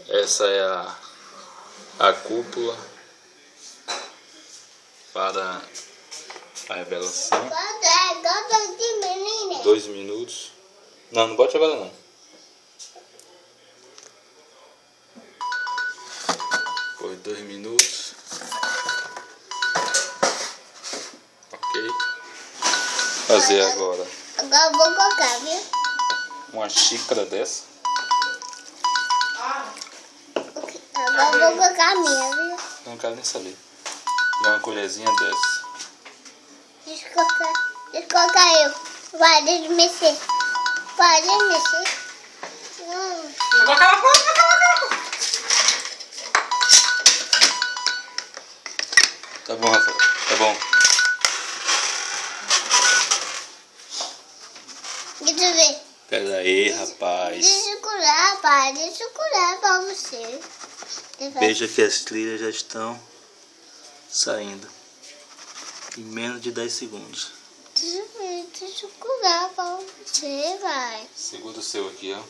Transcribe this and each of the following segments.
Essa é a cúpula para a revelação. 2 minutos. Não pode jogar não. Por 2 minutos. Ok. Fazer agora. Agora eu vou colocar, viu? Uma xícara dessa. Agora eu vou colocar a minha, viu? Não quero nem saber. E uma colherzinha dessa. Deixa eu colocar eu. Vai, deixa eu mexer. Vai, deixa eu mexer. Não. Tá bom, Rafael. Tá bom. Deixa eu ver. Pera aí, rapaz. Deixa eu curar, pai. Deixa eu curar pra você. Veja que as trilhas já estão saindo. Em menos de 10 segundos. Deixa eu curar pra você, vai. Segura o seu aqui, ó.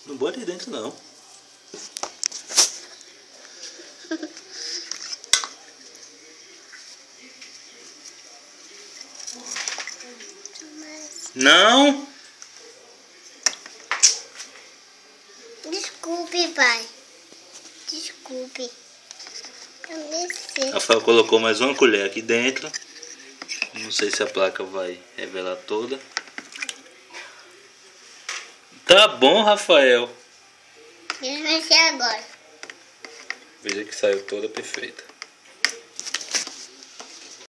Não bota aí dentro, não. Não! Desculpe, pai. Desculpe. Rafael colocou mais uma colher aqui dentro. Não sei se a placa vai revelar toda. Tá bom, Rafael. Deixa eu mexer agora. Veja que saiu toda perfeita.